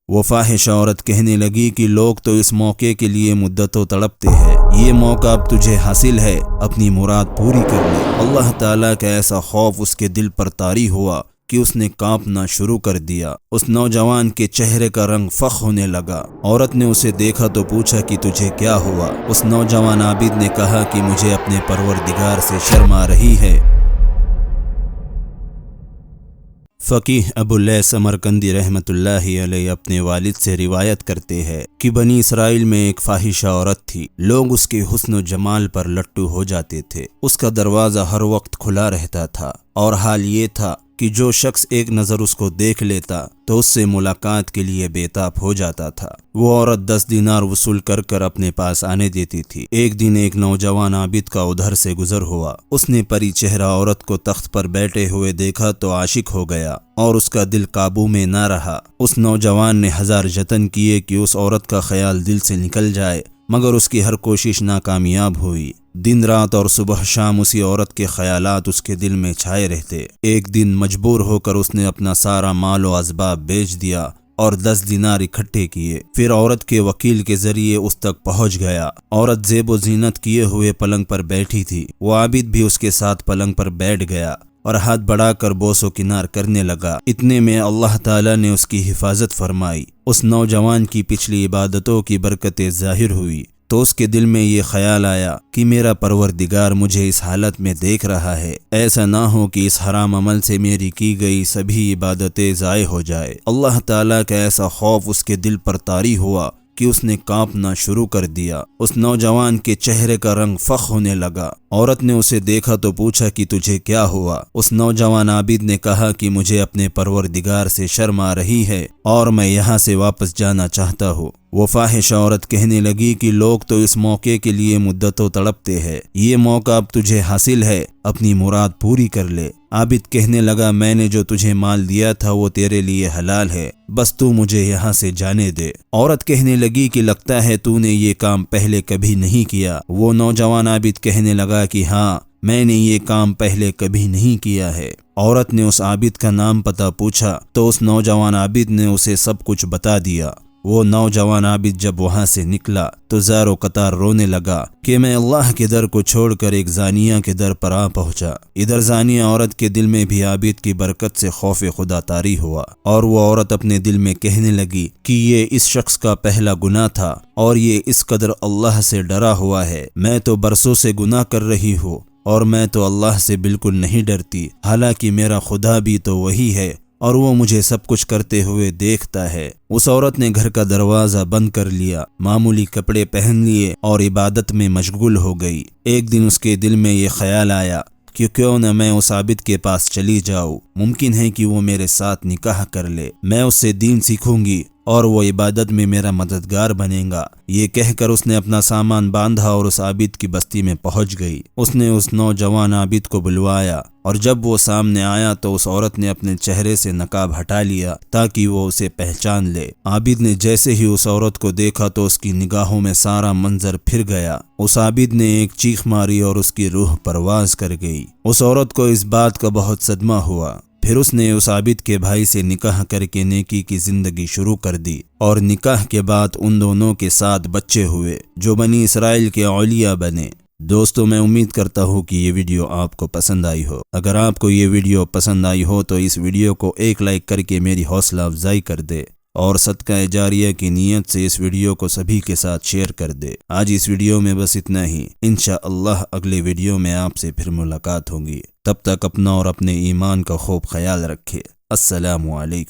وہ فاحش عورت کہنے لگی کہ لوگ تو اس موقع کے لیے مدتوں تڑپتے ہیں، یہ موقع اب تجھے حاصل ہے، اپنی مراد پوری کر لے۔ اللہ تعالیٰ کا ایسا خوف اس کے دل پر طاری ہوا کہ اس نے کانپنا شروع کر دیا۔ اس نوجوان کے چہرے کا رنگ فخ ہونے لگا۔ عورت نے اسے دیکھا تو پوچھا کہ تجھے کیا ہوا؟ اس نوجوان عابد نے کہا کہ مجھے اپنے پروردگار سے شرم آ رہی ہے۔ فقیہ ابو اللیث سمرقندی رحمۃ اللہ علیہ اپنے والد سے روایت کرتے ہیں کہ بنی اسرائیل میں ایک فاحشہ عورت تھی، لوگ اس کے حسن و جمال پر لٹو ہو جاتے تھے۔ اس کا دروازہ ہر وقت کھلا رہتا تھا، اور حال یہ تھا کہ جو شخص ایک نظر اس کو دیکھ لیتا تو اس سے ملاقات کے لیے بے تاب ہو جاتا تھا۔ وہ عورت 10 دینار وصول کر کر اپنے پاس آنے دیتی تھی۔ ایک دن ایک نوجوان عابد کا ادھر سے گزر ہوا، اس نے پری چہرہ عورت کو تخت پر بیٹھے ہوئے دیکھا تو عاشق ہو گیا اور اس کا دل قابو میں نہ رہا۔ اس نوجوان نے ہزار جتن کیے کہ اس عورت کا خیال دل سے نکل جائے، مگر اس کی ہر کوشش ناکامیاب ہوئی۔ دن رات اور صبح شام اسی عورت کے خیالات اس کے دل میں چھائے رہتے۔ ایک دن مجبور ہو کر اس نے اپنا سارا مال و اسباب بیچ دیا اور 10 دینار اکٹھے کیے، پھر عورت کے وکیل کے ذریعے اس تک پہنچ گیا۔ عورت زیب و زینت کیے ہوئے پلنگ پر بیٹھی تھی، وہ عابد بھی اس کے ساتھ پلنگ پر بیٹھ گیا اور ہاتھ بڑھا کر بوس و کنار کرنے لگا۔ اتنے میں اللہ تعالیٰ نے اس کی حفاظت فرمائی۔ اس نوجوان کی پچھلی عبادتوں کی برکتیں ظاہر ہوئی تو اس کے دل میں یہ خیال آیا کہ میرا پروردگار مجھے اس حالت میں دیکھ رہا ہے، ایسا نہ ہو کہ اس حرام عمل سے میری کی گئی سبھی عبادتیں ضائع ہو جائے۔ اللہ تعالیٰ کا ایسا خوف اس کے دل پر طاری ہوا کہ اس نے کانپنا شروع کر دیا۔ اس نوجوان کے چہرے کا رنگ فخ ہونے لگا۔ عورت نے اسے دیکھا تو پوچھا کہ تجھے کیا ہوا؟ اس نوجوان عابد نے کہا کہ مجھے اپنے پروردگار سے شرم آ رہی ہے اور میں یہاں سے واپس جانا چاہتا ہوں۔ وہ فاحش عورت کہنے لگی کہ لوگ تو اس موقع کے لیے مدتوں تڑپتے ہیں، یہ موقع اب تجھے حاصل ہے، اپنی مراد پوری کر لے۔ عابد کہنے لگا میں نے جو تجھے مال دیا تھا وہ تیرے لیے حلال ہے، بس تو مجھے یہاں سے جانے دے۔ عورت کہنے لگی کہ لگتا ہے تو نے یہ کام پہلے کبھی نہیں کیا۔ وہ نوجوان عابد کہنے لگا کہ ہاں، میں نے یہ کام پہلے کبھی نہیں کیا ہے۔ عورت نے اس عابد کا نام پتہ پوچھا تو اس نوجوان عابد نے اسے سب کچھ بتا دیا۔ وہ نوجوان عابد جب وہاں سے نکلا تو زار و قطار رونے لگا کہ میں اللہ کے در کو چھوڑ کر ایک زانیہ کے در پر آ پہنچا۔ ادھر زانیہ عورت کے دل میں بھی عابد کی برکت سے خوف خدا طاری ہوا، اور وہ عورت اپنے دل میں کہنے لگی کہ یہ اس شخص کا پہلا گناہ تھا اور یہ اس قدر اللہ سے ڈرا ہوا ہے، میں تو برسوں سے گناہ کر رہی ہوں اور میں تو اللہ سے بالکل نہیں ڈرتی، حالانکہ میرا خدا بھی تو وہی ہے اور وہ مجھے سب کچھ کرتے ہوئے دیکھتا ہے۔ اس عورت نے گھر کا دروازہ بند کر لیا، معمولی کپڑے پہن لیے اور عبادت میں مشغول ہو گئی۔ ایک دن اس کے دل میں یہ خیال آیا کہ کیوں نہ میں اس عابد کے پاس چلی جاؤں، ممکن ہے کہ وہ میرے ساتھ نکاح کر لے، میں اس سے دین سیکھوں گی اور وہ عبادت میں میرا مددگار بنے گا۔ یہ کہہ کر اس نے اپنا سامان باندھا اور اس عابد کی بستی میں پہنچ گئی۔ اس نے اس نوجوان عابد کو بلوایا اور جب وہ سامنے آیا تو اس عورت نے اپنے چہرے سے نقاب ہٹا لیا تاکہ وہ اسے پہچان لے۔ عابد نے جیسے ہی اس عورت کو دیکھا تو اس کی نگاہوں میں سارا منظر پھر گیا۔ اس عابد نے ایک چیخ ماری اور اس کی روح پرواز کر گئی۔ اس عورت کو اس بات کا بہت صدمہ ہوا، پھر اس نے اس عابد کے بھائی سے نکاح کر کے نیکی کی زندگی شروع کر دی، اور نکاح کے بعد ان دونوں کے 7 بچے ہوئے جو بنی اسرائیل کے اولیاء بنے۔ دوستو، میں امید کرتا ہوں کہ یہ ویڈیو آپ کو پسند آئی ہو۔ اگر آپ کو یہ ویڈیو پسند آئی ہو تو اس ویڈیو کو ایک لائک کر کے میری حوصلہ افزائی کر دے، اور صدقہ جاریہ کی نیت سے اس ویڈیو کو سبھی کے ساتھ شیئر کر دے۔ آج اس ویڈیو میں بس اتنا ہی، انشاءاللہ اگلے ویڈیو میں آپ سے پھر ملاقات ہوگی۔ تب تک اپنا اور اپنے ایمان کا خوب خیال رکھے۔ السلام علیکم۔